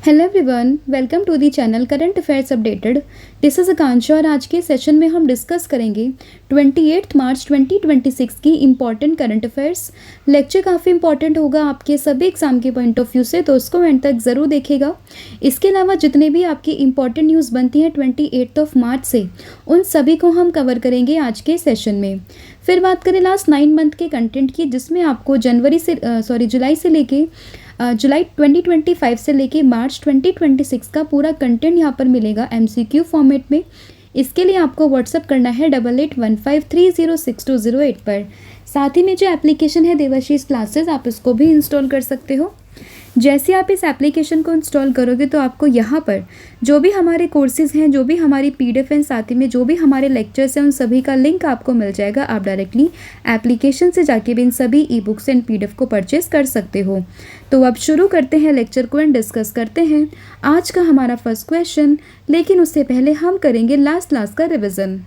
Hello everyone, welcome to the channel current affairs updated. This is Akanksha और आज के session में हम डिस्कस करेंगे 28 मार्च 2026 की इम्पॉर्टेंट करंट अफेयर्स। लेक्चर काफ़ी इंपॉर्टेंट होगा आपके सभी एग्जाम के पॉइंट ऑफ व्यू से, तो उसको एंड तक ज़रूर देखेगा। इसके अलावा जितने भी आपकी इंपॉर्टेंट न्यूज़ बनती हैं 28 मार्च से, उन सभी को हम कवर करेंगे आज के सेशन में। फिर बात करें लास्ट 9 मंथ के कंटेंट की, जिसमें आपको जुलाई से लेके जुलाई 2025 से लेके मार्च 2026 का पूरा कंटेंट यहाँ पर मिलेगा MCQ फॉर्मेट में। इसके लिए आपको व्हाट्सअप करना है 8815306208 पर। साथ ही में जो एप्लीकेशन है देवाशीष क्लासेस, आप इसको भी इंस्टॉल कर सकते हो। जैसे आप इस एप्लीकेशन को इंस्टॉल करोगे तो आपको यहाँ पर जो भी हमारे कोर्सेज़ हैं, जो भी हमारी PDF हैं, साथ ही में जो भी हमारे लेक्चर्स हैं, उन सभी का लिंक आपको मिल जाएगा। आप डायरेक्टली एप्लीकेशन से जाके भी इन सभी ई-बुक्स एंड PDF को परचेस कर सकते हो। तो अब शुरू करते हैं लेक्चर को एंड डिस्कस करते हैं आज का हमारा फर्स्ट क्वेश्चन। लेकिन उससे पहले हम करेंगे लास्ट क्लास का रिविज़न।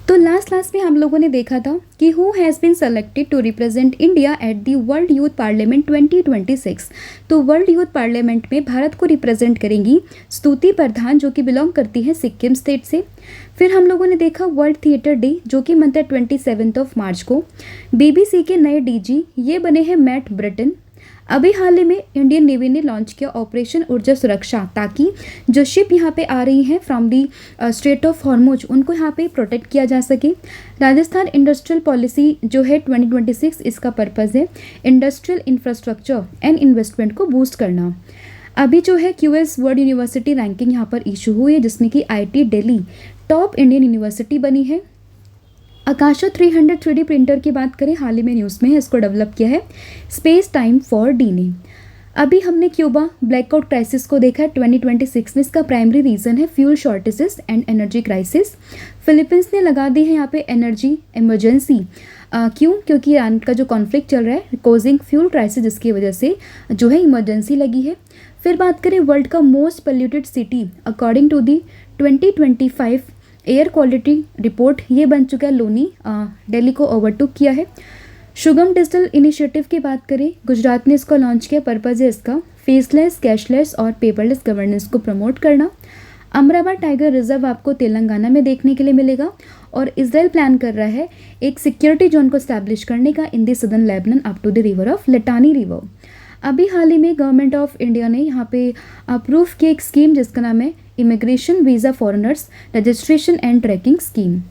तो लास्ट क्लास में हम लोगों ने देखा था कि who has been selected to represent India at the world youth parliament 2026। तो वर्ल्ड यूथ पार्लियामेंट में भारत को रिप्रेजेंट करेंगी स्तुति प्रधान, जो कि बिलोंग करती है सिक्किम स्टेट से। फिर हम लोगों ने देखा वर्ल्ड थिएटर डे, जो कि मनता है 27 मार्च को। BBC के नए DG ये बने हैं मैट ब्रिटन। अभी हाल ही में इंडियन नेवी ने लॉन्च किया ऑपरेशन ऊर्जा सुरक्षा, ताकि जो शिप यहाँ पे आ रही हैं from the Strait of Hormuz, उनको यहाँ पे प्रोटेक्ट किया जा सके। राजस्थान इंडस्ट्रियल पॉलिसी जो है 2026, इसका पर्पज़ है इंडस्ट्रियल इंफ्रास्ट्रक्चर एंड इन्वेस्टमेंट को बूस्ट करना। अभी जो है QS वर्ल्ड यूनिवर्सिटी रैंकिंग यहाँ पर इशू हुई है, जिसमें कि IIT Delhi top Indian university बनी है। आकाशा 300 3D प्रिंटर की बात करें, हाल ही में न्यूज़ में है, इसको डेवलप किया है स्पेस टाइम फॉर डी ने। अभी हमने क्यूबा ब्लैकआउट क्राइसिस को देखा है 2026 में। इसका प्राइमरी रीज़न है fuel shortages and energy crisis. Philippines ने लगा दी है यहाँ पे एनर्जी इमरजेंसी। क्यों? क्योंकि ईरान का जो कॉन्फ्लिक्ट चल रहा है कोजिंग फ्यूल क्राइसिस, जिसकी वजह से जो है इमरजेंसी लगी है। फिर बात करें वर्ल्ड का most polluted city according to the 2025 air quality report, ये बन चुका है लोनी, दिल्ली को ओवरटुक किया है। शुगम डिजिटल इनिशिएटिव की बात करें, गुजरात ने इसको लॉन्च किया। पर्पज़ है इसका फेसलेस, कैशलेस और पेपरलेस गवर्नेंस को प्रमोट करना। अमराबाद टाइगर रिजर्व आपको तेलंगाना में देखने के लिए मिलेगा। और इसराइल प्लान कर रहा है एक सिक्योरिटी जोन को स्टैब्लिश करने का in the southern Lebanon up to the river of Litani river. अभी हाल ही में गवर्नमेंट ऑफ इंडिया ने यहाँ पे अप्रूव किया एक स्कीम, जिसका नाम है immigration visa foreigners registration and tracking scheme.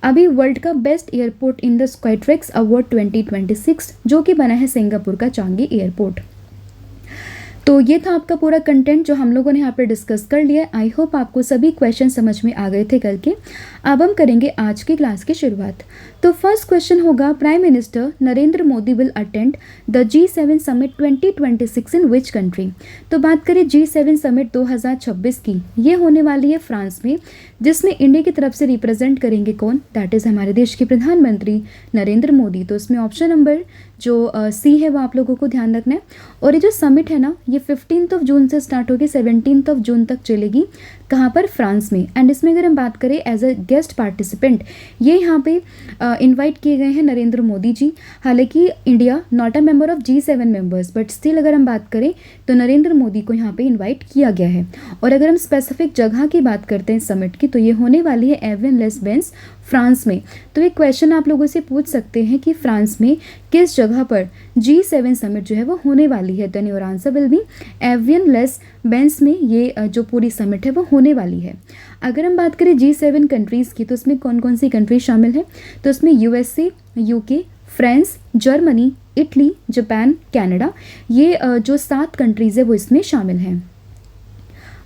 अभी वर्ल्ड का best airport in the Skytrax award 2026, जो कि बना है सिंगापुर का चांगी एयरपोर्ट। तो ये था आपका पूरा कंटेंट जो हम लोगों ने यहाँ पर डिस्कस कर लिया। आई होप आपको सभी क्वेश्चन समझ में आ गए थे करके। अब हम करेंगे आज की क्लास की शुरुआत। तो फर्स्ट क्वेश्चन होगा, prime minister Narendra Modi will attend the G7 summit 2026 in which country. तो बात करें G7 समिट 2026 की, ये होने वाली है फ्रांस में, जिसमें इंडिया की तरफ से रिप्रेजेंट करेंगे कौन? दैट इज़ हमारे देश के प्रधानमंत्री नरेंद्र मोदी। तो इसमें ऑप्शन नंबर जो C है वो आप लोगों को ध्यान रखना है। और ये जो समिट है ना, ये 15 जून से स्टार्ट होगी, 17 जून तक चलेगी। कहाँ पर? फ्रांस में। एंड इसमें अगर हम बात करें एज अ गेस्ट पार्टिसिपेंट, ये यहाँ पे इनवाइट किए गए हैं नरेंद्र मोदी जी। हालांकि India not a member of G7 members, but still अगर हम बात करें तो नरेंद्र मोदी को यहाँ पे इनवाइट किया गया है। और अगर हम स्पेसिफिक जगह की बात करते हैं समिट की, तो ये होने वाली है एवियन लेस बेंस, फ्रांस में। तो एक क्वेश्चन आप लोगों से पूछ सकते हैं कि फ्रांस में किस जगह पर G7 समिट जो है वो होने वाली है। Then your answer will be Evian les Bains में ये जो पूरी समिट है वो होने वाली है। अगर हम बात करें G7 कंट्रीज़ की, तो इसमें कौन कौन सी कंट्रीज शामिल है? तो इसमें USA, UK, France, Germany, Italy, Japan, Canada, ये जो 7 कंट्रीज़ है वो इसमें शामिल हैं।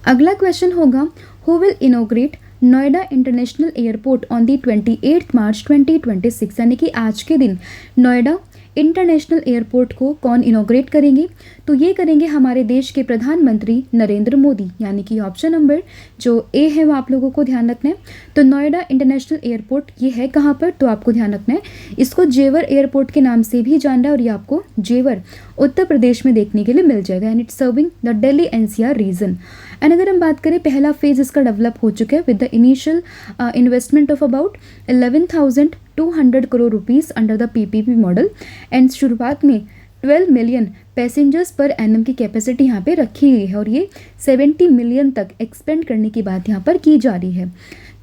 अगला क्वेश्चन होगा, who will इनोग्रेट Noida international airport on the 28 मार्च 2026, यानी कि आज के दिन नोएडा इंटरनेशनल एयरपोर्ट को कौन इनोग्रेट करेंगे? तो ये करेंगे हमारे देश के प्रधानमंत्री नरेंद्र मोदी, यानी कि ऑप्शन नंबर जो A है वो आप लोगों को ध्यान रखना है। तो नोएडा इंटरनेशनल एयरपोर्ट ये है कहाँ पर? तो आपको ध्यान रखना है, इसको जेवर एयरपोर्ट के नाम से भी जान रहा है, और ये आपको जेवर उत्तर प्रदेश में देखने के लिए मिल जाएगा। And it's serving the Delhi NCR region. And अगर हम बात करें, पहला फेज़ इसका डेवलप हो चुका है with the initial investment of about 11,200 crore rupees under the PPP model. And शुरुआत में 12 मिलियन पैसेंजर्स पर एनम की कैपेसिटी यहाँ पे रखी हुई है और ये 70 मिलियन तक एक्सपेंड करने की बात यहाँ पर की जा रही है।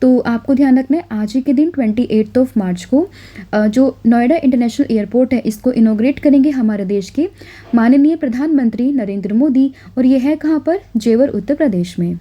तो आपको ध्यान रखना है आज ही के दिन 28 मार्च को जो नोएडा इंटरनेशनल एयरपोर्ट है इसको इनोग्रेट करेंगे हमारे देश के माननीय प्रधानमंत्री नरेंद्र मोदी, और ये है कहाँ पर, जेवर उत्तर प्रदेश में।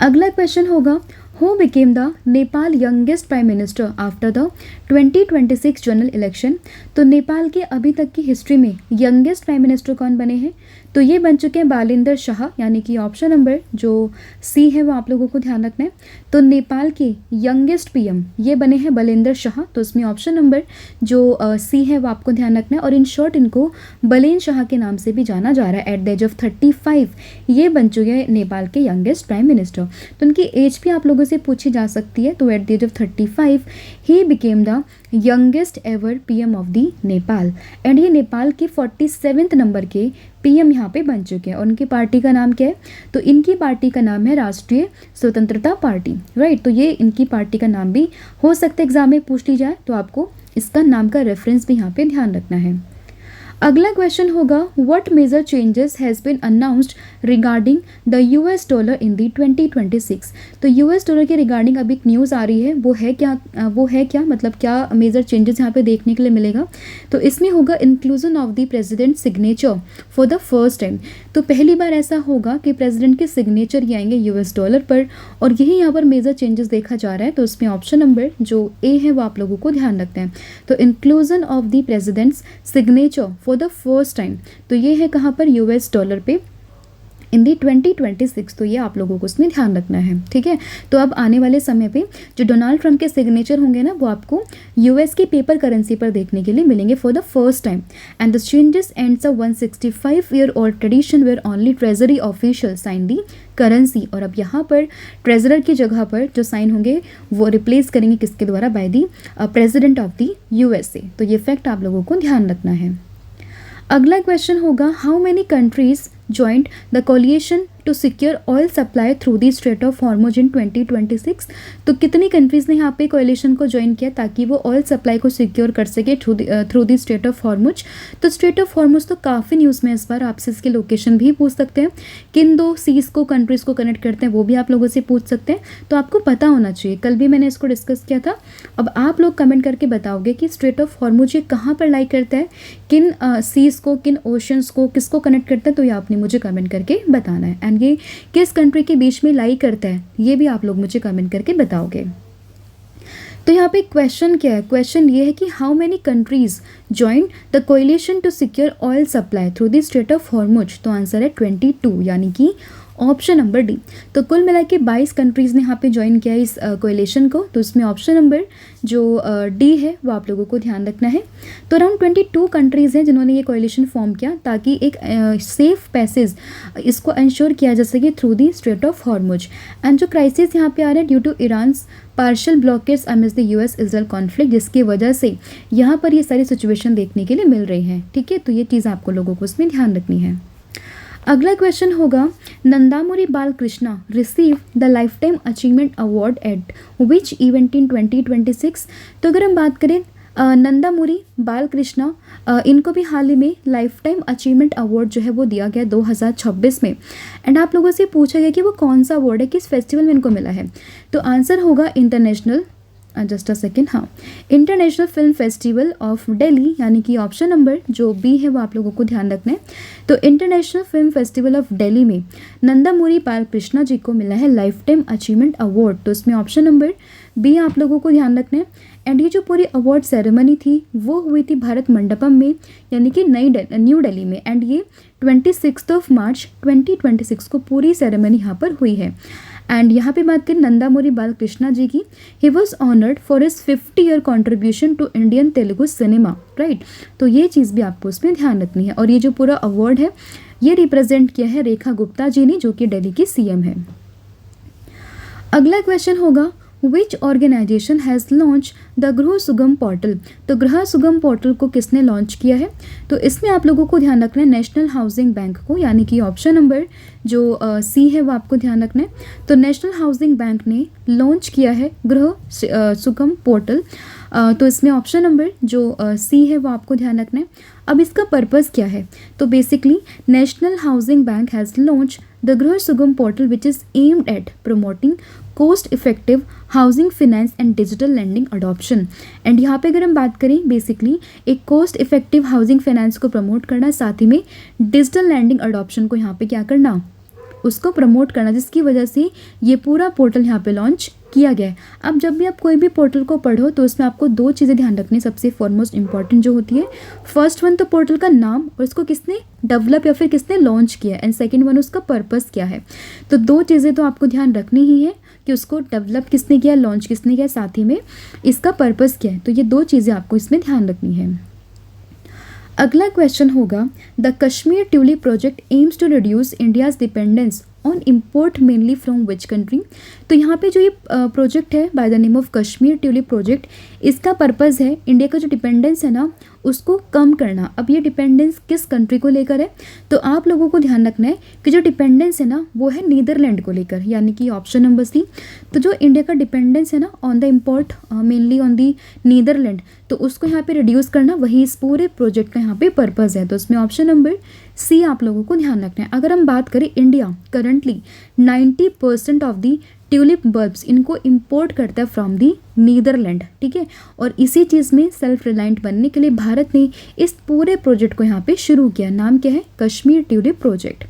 अगला क्वेश्चन होगा, who became the Nepal youngest prime minister after the 2026 general election. तो नेपाल के अभी तक की हिस्ट्री में यंगेस्ट प्राइम मिनिस्टर कौन बने हैं, तो ये बन चुके हैं बालिंदर शाह, यानी कि ऑप्शन नंबर जो सी है वो आप लोगों को ध्यान रखना है। तो नेपाल के यंगेस्ट पीएम ये बने हैं बलिंदर शाह, तो इसमें ऑप्शन नंबर जो सी है वो आपको ध्यान रखना है, और इन शॉर्ट इनको बलेन शाह के नाम से भी जाना जा रहा है। एट द एज ऑफ 35 ये बन चुके हैं नेपाल के यंगेस्ट प्राइम मिनिस्टर। तो उनकी एज भी आप लोगों से पूछी जा सकती है। तो at the age of 35 he became the youngest ever PM of the Nepal, and ये नेपाल के 47वें नंबर के पीएम यहाँ पे बन चुके हैं। और उनकी पार्टी का नाम क्या है, तो इनकी पार्टी का नाम है राष्ट्रीय स्वतंत्रता पार्टी, राइट। तो ये इनकी पार्टी का नाम भी हो सकता है एग्जाम में पूछ ली जाए, तो आपको इसका नाम का रेफरेंस भी यहाँ पे ध्यान रखना है। अगला क्वेश्चन होगा, what major changes has been announced regarding the US dollar in the 2026। तो यूएस डॉलर के रिगार्डिंग अभी एक न्यूज़ आ रही है, वो है क्या मतलब क्या मेजर चेंजेस यहाँ पे देखने के लिए मिलेगा। तो इसमें होगा inclusion of the president signature for the first time. तो पहली बार ऐसा होगा कि प्रेसिडेंट के सिग्नेचर ही आएंगे यूएस डॉलर पर, और यही यहाँ पर मेजर चेंजेस देखा जा रहा है। तो इसमें ऑप्शन नंबर जो ए है वो आप लोगों को ध्यान रखते हैं। तो inclusion of the president's signature for the first time, तो ये है कहाँ पर, यूएस डॉलर पे इन दी 2026। तो ये आप लोगों को इसमें ध्यान रखना है, ठीक है। तो अब आने वाले समय पे जो डोनाल्ड ट्रंप के सिग्नेचर होंगे ना, वो आपको यूएस की पेपर करेंसी पर देखने के लिए मिलेंगे for the first time. And the changes ends a 165 year old tradition where only treasury official sign the currency. और अब यहाँ पर ट्रेजरर की जगह पर जो साइन होंगे वो रिप्लेस करेंगे किसके द्वारा, by the president of the USA. तो ये फैक्ट आप लोगों को ध्यान रखना है। अगला क्वेश्चन होगा, how many countries joined the coalition to secure oil supply through the Strait of Hormuz in 2026। तो कितनी कंट्रीज़ ने यहाँ पे कोalition को ज्वाइन किया ताकि वो ऑयल सप्लाई को सिक्योर कर सके through the Strait of Hormuz. तो स्ट्रेट ऑफ हॉर्मुज तो काफ़ी न्यूज़ में इस बार, आपसे इसकी लोकेशन भी पूछ सकते हैं, किन दो सीज़ को कंट्रीज़ को कनेक्ट करते हैं वो भी आप लोगों से पूछ सकते हैं। तो आपको पता होना चाहिए, कल भी मैंने इसको डिस्कस किया था। अब आप लोग कमेंट करके बताओगे कि स्ट्रेट ऑफ हॉर्मुज ये कहाँ पर लाई करता है, किन सीज़ को, किन ओशंस को, किसको कनेक्ट करता है, तो ये आपने मुझे कमेंट करके बताना है। एंड ये किस कंट्री के बीच में लाई करता है ये भी आप लोग मुझे कमेंट करके बताओगे। तो यहाँ पे क्वेश्चन क्या है, क्वेश्चन ये है कि how many countries join the coalition to secure oil supply through the Strait of Hormuz. तो आंसर है 22, यानी कि ऑप्शन नंबर डी। तो कुल मिला के 22 कंट्रीज़ ने यहाँ पे ज्वाइन किया इस कोएलिशन को। तो इसमें ऑप्शन नंबर जो डी है वो आप लोगों को ध्यान रखना है। तो अराउंड 22 कंट्रीज़ हैं जिन्होंने ये कोएलिशन फॉर्म किया ताकि एक सेफ पैसेज इसको इंश्योर किया जा सके through the Strait of Hormuz. And जो क्राइसिस यहाँ पे आ रहा है due to Iran's partial blockage amidst the US Israel conflict, जिसकी वजह से यहाँ पर ये सारी सिचुएशन देखने के लिए मिल रही है, ठीक है। तो ये चीज़ आपको लोगों को इसमें ध्यान रखनी है। अगला क्वेश्चन होगा, Nandamuri Balkrishna receive the life time achievement award eight which event in 2026। तो अगर हम बात करें नंदामुरी बालकृष्णा, इनको भी हाल ही में लाइफ टाइम अचीवमेंट अवार्ड जो है वो दिया गया 2026 में। एंड आप लोगों से पूछा गया कि वो कौन सा अवार्ड है, किस फेस्टिवल में इनको मिला है। तो आंसर होगा इंटरनेशनल, जस्ट अ सेकेंड, हाँ, international film festival of Delhi, यानी कि ऑप्शन नंबर जो बी है वो आप लोगों को ध्यान रखना है। तो international film festival of Delhi में नंदामुरी बालकृष्णा जी को मिला है लाइफ टाइम अचीवमेंट अवार्ड। तो इसमें ऑप्शन नंबर बी आप लोगों को ध्यान रखना है। एंड ये जो पूरी अवार्ड सेरेमनी थी वो हुई थी भारत मंडपम में, यानी कि न्यू दिल्ली में। एंड ये 26 मार्च 2026 को पूरी सेरेमनी यहाँ पर हुई है। एंड यहाँ पे बात करें नंदामुरी बालकृष्णा जी की, he was honoured for his 50 year contribution to Indian Telugu cinema, right. तो ये चीज़ भी आपको उसमें ध्यान रखनी है। और ये जो पूरा अवार्ड है ये रिप्रेजेंट किया है रेखा गुप्ता जी ने, जो कि दिल्ली की सीएम है। अगला क्वेश्चन होगा, विच organisation has launch the Griha Sugam portal. तो गृह सुगम पोर्टल को किसने लॉन्च किया है। तो इसमें आप लोगों को ध्यान रखना है नेशनल हाउसिंग बैंक को, यानी कि ऑप्शन नंबर जो सी है वो आपको ध्यान रखना है। तो नेशनल हाउसिंग बैंक ने लॉन्च किया है गृह सुगम पोर्टल तो इसमें ऑप्शन नंबर जो सी है वो आपको ध्यान रखना है। अब इसका पर्पज़ क्या है, तो basically national housing bank has launch the Griha Sugam portal which is aimed at promoting cost effective housing finance and digital lending adoption. And यहाँ पे अगर हम बात करें बेसिकली एक कोस्ट इफेक्टिव हाउसिंग फाइनेंस को प्रमोट करना, साथ ही में डिजिटल लैंडिंग अडॉप्शन को यहाँ पे क्या करना, उसको प्रमोट करना, जिसकी वजह से ये पूरा पोर्टल यहाँ पे लॉन्च किया गया है। अब जब भी आप कोई भी पोर्टल को पढ़ो तो उसमें आपको दो चीज़ें ध्यान रखनी सबसे फॉरमोस्ट इंपॉर्टेंट जो होती है। फर्स्ट वन तो पोर्टल का नाम और इसको किसने डेवलप या फिर किसने लॉन्च किया, एंड सेकंड वन उसका पर्पस क्या है। तो दो चीज़ें तो आपको ध्यान रखनी ही है कि उसको डेवलप किसने किया, लॉन्च किसने किया, साथ ही में इसका पर्पस क्या है। तो ये दो चीज़ें आपको इसमें ध्यान रखनी है। अगला क्वेश्चन होगा, the Kashmir tulip project aims to reduce India's dependence on import mainly from which country. तो यहाँ पे जो ये प्रोजेक्ट है by the name of Kashmir tulip project, इसका पर्पज़ है इंडिया का जो डिपेंडेंस है ना उसको कम करना। अब ये डिपेंडेंस किस कंट्री को लेकर है, तो आप लोगों को ध्यान रखना है कि जो डिपेंडेंस है ना वो है नीदरलैंड को लेकर, यानी कि ऑप्शन नंबर सी। तो जो इंडिया का डिपेंडेंस है ना on the import mainly on the Netherland, तो उसको यहाँ पे रिड्यूस करना, वही इस पूरे प्रोजेक्ट का यहाँ पे पर्पज़ है। तो इसमें ऑप्शन नंबर सी आप लोगों को ध्यान रखना है। अगर हम बात करें, India currently 90% of the tulip bulbs इनको इंपोर्ट करता है फ्रॉम दी नीदरलैंड, ठीक है। और इसी चीज़ में सेल्फ रिलायंट बनने के लिए भारत ने इस पूरे प्रोजेक्ट को यहाँ पे शुरू किया। नाम क्या है, Kashmir tulip project.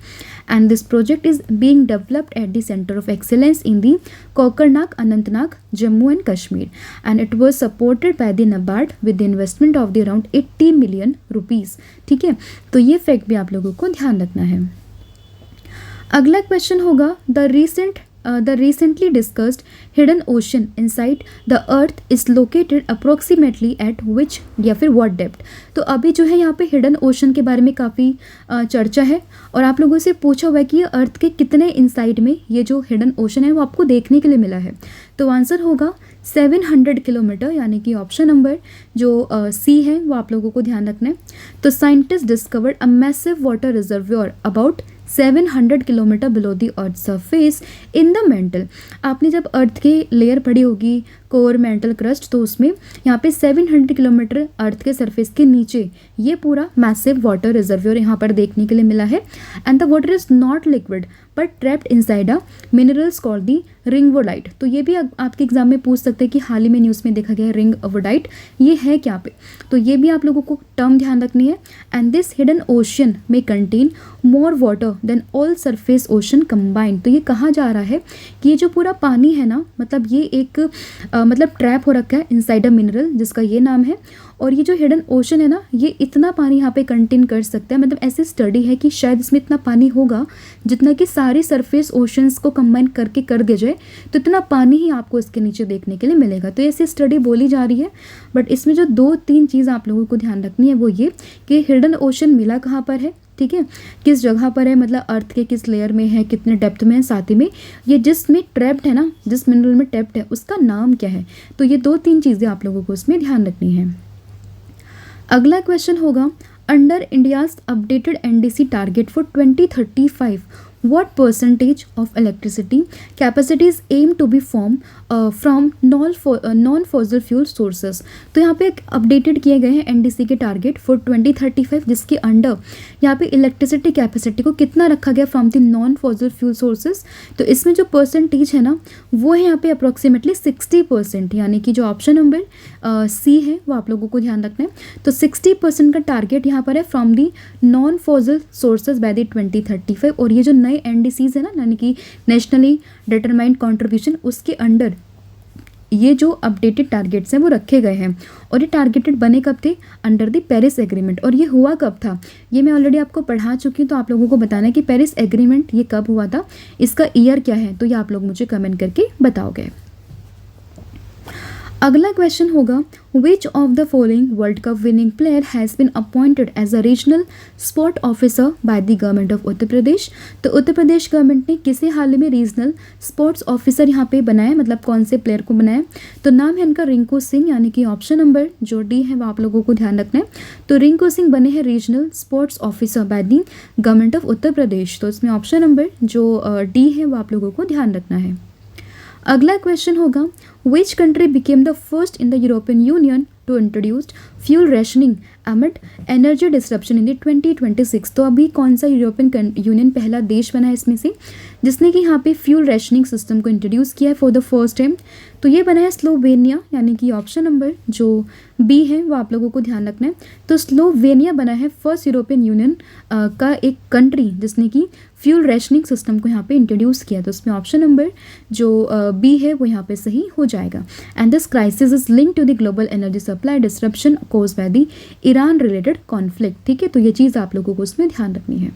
And this project is being developed at the centre of excellence in the Kokernag, Anantnag, Jammu and Kashmir, and it was supported by the NABARD with the investment of the around 80 million rupees, ठीक है। तो ये फैक्ट भी आप लोगों को ध्यान रखना है। अगला क्वेश्चन होगा, the recently discussed hidden ocean inside the earth is located approximately at which या फिर what depth। तो अभी जो है यहाँ पे हिडन ओशन के बारे में काफ़ी चर्चा है और आप लोगों से पूछा हुआ है कि ये अर्थ के कितने इनसाइड में ये जो हिडन ओशन है वो आपको देखने के लिए मिला है। तो आंसर होगा 700 किलोमीटर, यानी कि ऑप्शन नंबर जो सी है वो आप लोगों को ध्यान रखना है। तो scientist discovered a massive water reservoir about 700 kilometre below the earth surface in the mental. आपने जब अर्थ की लेयर पढ़ी होगी कोर, मेंटल, क्रस्ट, तो उसमें यहाँ पे 700 किलोमीटर अर्थ के सरफेस के नीचे ये पूरा मैसिव वाटर रिजर्वोयर यहाँ पर देखने के लिए मिला है। And the water is not liquid but trapped inside a minerals called the ringwoodite. तो ये भी आपके एग्जाम में पूछ सकते हैं कि हाल ही में न्यूज़ में देखा गया है रिंगवोडाइट, ये है क्या पे, तो ये भी आप लोगों को टर्म ध्यान रखनी है। एंड दिस हिडन ओशन में contain more water than all surface ocean combined. तो ये कहा जा रहा है कि ये जो पूरा पानी है ना, मतलब ये एक मतलब ट्रैप हो रखा है इनसाइड अ मिनरल जिसका ये नाम है। और ये जो हिडन ओशन है ना, ये इतना पानी यहाँ पे कंटेन कर सकता है, मतलब ऐसी स्टडी है कि शायद इसमें इतना पानी होगा जितना कि सारी सरफेस ओशंस को कंबाइन करके कर दिया जाए, तो इतना पानी ही आपको इसके नीचे देखने के लिए मिलेगा। तो ऐसी स्टडी बोली जा रही है, बट इसमें जो 2-3 चीज़ आप लोगों को ध्यान रखनी है वो ये कि हिडन ओशन मिला कहाँ पर है, ठीक है, किस जगह पर है, मतलब अर्थ के किस लेयर में है, कितने डेप्थ में है, साथ ही में ये जिसमें ट्रैप्ड है ना, जिस मिनरल में ट्रैप्ड है उसका नाम क्या है। तो ये 2-3 चीज़ें आप लोगों को इसमें ध्यान रखनी है। अगला क्वेश्चन होगा, under India's updated NDC target for 2035 what percentage of electricity capacity is aimed to be formed from non-fossil fuel sources। तो यहाँ पे एक अपडेटेड किए गए हैं एनडीसी के टारगेट फॉर 2035, जिसके अंडर यहाँ पे इलेक्ट्रिसिटी कैपेसिटी को कितना रखा गया from the non fossil fuel sources. तो इसमें जो परसेंटेज है ना वो है यहाँ पे अप्रॉक्सीमेटली 60%, यानी कि जो ऑप्शन नंबर सी है वो आप लोगों को ध्यान रखना है। तो 60% का टारगेट यहाँ पर है from the non fossil sources by the 2035। और ये जो नए एनडीसीज है ना, यानी कि नेशनली डिटरमाइंड कंट्रीब्यूशन, उसके अंडर ये जो अपडेटेड टारगेट्स हैं वो रखे गए हैं। और ये टारगेटेड बने कब थे, अंडर द पेरिस एग्रीमेंट। और ये हुआ कब था, ये मैं ऑलरेडी आपको पढ़ा चुकी हूँ, तो आप लोगों को बताना है कि पेरिस एग्रीमेंट ये कब हुआ था, इसका ईयर क्या है, तो ये आप लोग मुझे कमेंट करके बताओगे। अगला क्वेश्चन होगा, which of the following world cup winning player has been appointed as a regional sport officer by the government of Uttar Pradesh. तो उत्तर प्रदेश गवर्नमेंट ने किसे हाल ही में रीजनल स्पोर्ट्स ऑफिसर यहाँ पे बनाया, मतलब कौन से प्लेयर को बनाया, तो नाम है इनका रिंकू सिंह, यानी कि ऑप्शन नंबर जो डी है वो आप लोगों को ध्यान रखना है। तो रिंकू सिंह बने हैं regional sports officer by the government of Uttar Pradesh. तो इसमें ऑप्शन नंबर जो डी है वो आप लोगों को ध्यान रखना है। अगला क्वेश्चन होगा, which country became the first in the European Union to introduced fuel rationing amid energy disruption in the 2026। तो अभी कौन सा यूरोपियन यूनियन पहला देश बना है इसमें से जिसने कि यहाँ पे फ्यूल रेशनिंग सिस्टम को इंट्रोड्यूस किया है फॉर द फर्स्ट टाइम? तो ये बना है स्लोवेनिया, यानी कि ऑप्शन नंबर जो बी है वो आप लोगों को ध्यान रखना है। तो स्लोवेनिया बना है फर्स्ट यूरोपियन यूनियन का एक कंट्री जिसने कि फ्यूल रेशनिंग सिस्टम को यहाँ पे इंट्रोड्यूस किया। तो उसमें ऑप्शन नंबर जो बी है वो यहाँ पे सही हो जाएगा। And this crisis is link to the global energy supply disruption cause by the Iran related conflict. ठीक है, तो ये चीज़ आप लोगों को उसमें ध्यान रखनी है।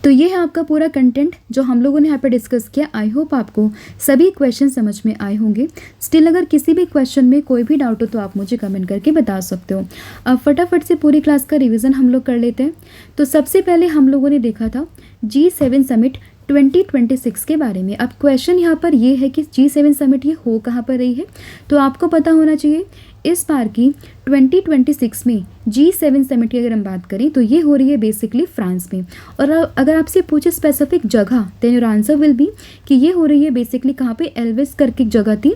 तो ये है आपका पूरा कंटेंट जो हम लोगों ने यहाँ पे डिस्कस किया। आई होप आपको सभी क्वेश्चन समझ में आए होंगे। स्टिल अगर किसी भी क्वेश्चन में कोई भी डाउट हो तो आप मुझे कमेंट करके बता सकते हो। अब फटाफट से पूरी क्लास का रिवीजन हम लोग कर लेते हैं। तो सबसे पहले हम लोगों ने देखा था G7 समिट 2026 के बारे में। अब क्वेश्चन यहाँ पर ये है कि G7 समिट ये हो कहाँ पर रही है, तो आपको पता होना चाहिए इस बार की 2026 में G7 समिट की अगर हम बात करें तो ये हो रही है बेसिकली फ्रांस में। और अगर आपसे पूछे स्पेसिफिक जगह then your answer will be कि ये हो रही है बेसिकली कहाँ पे, एल्विस करके एक जगह थी,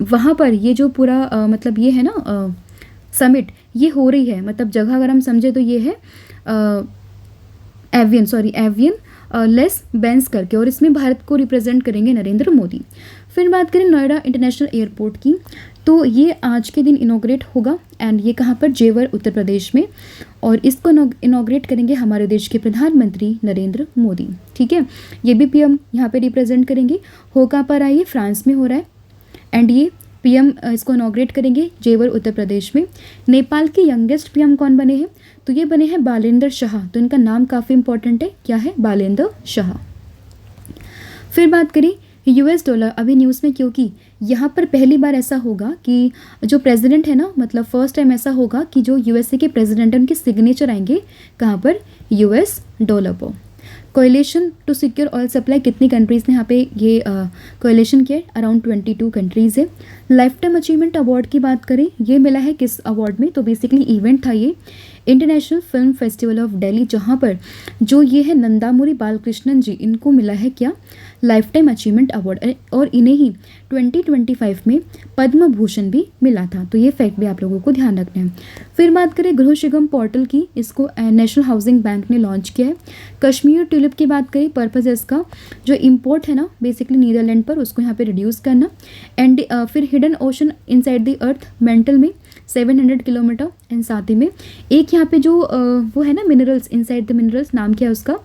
वहाँ पर ये जो पूरा मतलब ये है ना समिट ये हो रही है। मतलब जगह अगर हम समझे तो ये है एवियन लेस बेंस करके, और इसमें भारत को रिप्रेजेंट करेंगे नरेंद्र मोदी। फिर बात करें नोएडा इंटरनेशनल एयरपोर्ट की, तो ये आज के दिन इनॉग्रेट होगा एंड ये कहाँ पर, जेवर उत्तर प्रदेश में, और इसको इनॉग्रेट करेंगे हमारे देश के प्रधानमंत्री नरेंद्र मोदी। ठीक है, ये भी पीएम यहाँ पे रिप्रेजेंट करेंगे। हो कहाँ पर है, ये फ्रांस में हो रहा है एंड ये पीएम इसको इनॉग्रेट करेंगे जेवर उत्तर प्रदेश में। नेपाल के यंगेस्ट पीएम कौन बने हैं, तो ये बने हैं बालेंद्र शाह। तो इनका नाम काफ़ी इंपॉर्टेंट है, क्या है, बालेंद्र शाह। फिर बात करें US डॉलर, अभी न्यूज़ में, क्योंकि यहाँ पर पहली बार ऐसा होगा कि जो प्रेसिडेंट है ना, मतलब फर्स्ट टाइम ऐसा होगा कि जो USA के प्रेसिडेंट हैं उनके सिग्नेचर आएंगे कहाँ पर, US डॉलर पर। Coalition to secure oil supply, कितनी कंट्रीज़ ने यहाँ पे ये कोएलिशन किया, अराउंड 22 कंट्रीज़ है। लाइफ टाइम अचीवमेंट अवार्ड की बात करें, ये मिला है किस अवार्ड में, तो बेसिकली इवेंट था ये international film festival of Delhi, जहाँ पर जो ये है नंदामुरी बालकृष्णन जी, इनको मिला है क्या, लाइफ टाइम अचीवमेंट अवार्ड, और इन्हें ही 2025 में पद्म भूषण भी मिला था। तो ये फैक्ट भी आप लोगों को ध्यान रखना है। फिर बात करें गृह शिगम पोर्टल की, इसको नेशनल हाउसिंग बैंक ने लॉन्च किया है। कश्मीर ट्यूलिप की बात करें, पर्पज़ है इसका जो इम्पोर्ट है ना बेसिकली नीदरलैंड पर, उसको यहाँ पे रिड्यूस करना। एंड फिर hidden ocean inside the earth mental में 700 किलोमीटर, एंड साथ ही में एक यहाँ पे जो वो है ना मिनरल्स, इनसाइड द मिनरल्स, नाम क्या है उसका,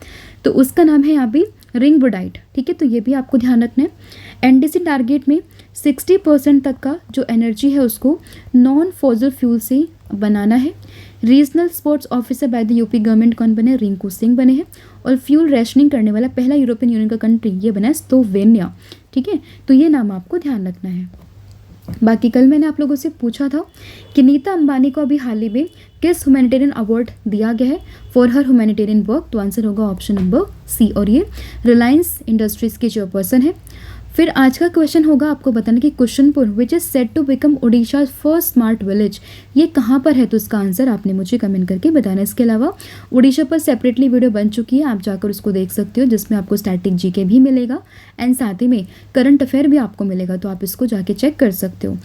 तो उसका नाम है यहाँ पे रिंगवुडाइट। ठीक है, तो ये भी आपको ध्यान रखना है। एनडीसी टारगेट में 60% तक का जो एनर्जी है उसको नॉन फॉसिल फ्यूल से बनाना है। Regional sports officer by the UP government कौन बने, रिंकू सिंह बने हैं। और फ्यूल रेशनिंग करने वाला पहला यूरोपियन यूनियन का कंट्री ये बना है स्लोवेनिया। ठीक है, तो ये नाम आपको ध्यान रखना है। बाकी कल मैंने आप लोगों से पूछा था कि नीता अंबानी को अभी हाल ही में किस ह्यूमैनिटेरियन अवार्ड दिया गया है फॉर हर ह्यूमैनिटेरियन वर्क, तो आंसर होगा ऑप्शन नंबर सी, और ये रिलायंस इंडस्ट्रीज़ के चेयरपर्सन है। फिर आज का क्वेश्चन होगा आपको बताना कि Kushanpur which is set to become Odisha first smart village, ये कहाँ पर है, तो इसका आंसर आपने मुझे कमेंट करके बताना। इसके अलावा ओडिशा पर सेपरेटली वीडियो बन चुकी है, आप जाकर उसको देख सकते हो, जिसमें आपको स्टैटिक जीके भी मिलेगा एंड साथ ही में करंट अफेयर भी आपको मिलेगा, तो आप इसको जाके चेक कर सकते हो।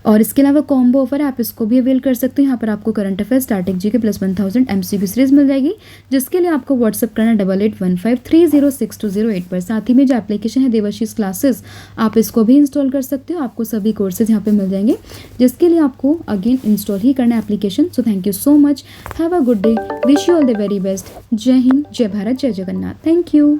और इसके अलावा कॉम्बो ऑफर है, आप इसको भी अवेल कर सकते हो। यहाँ पर आपको current affair static GK plus 1000 MCQ series मिल जाएगी, जिसके लिए आपको व्हाट्सअप करना 8815306208 पर। साथ ही में जो एप्लीकेशन है देवाशीष क्लासेस, आप इसको भी इंस्टॉल कर सकते हो, आपको सभी कोर्सेज यहाँ पे मिल जाएंगे, जिसके लिए आपको अगेन इंस्टॉल ही करना है application. So thank you so much, have a good day, wish you all the very best. जय हिंद, जय भारत, जय जगन्नाथ, थैंक यू।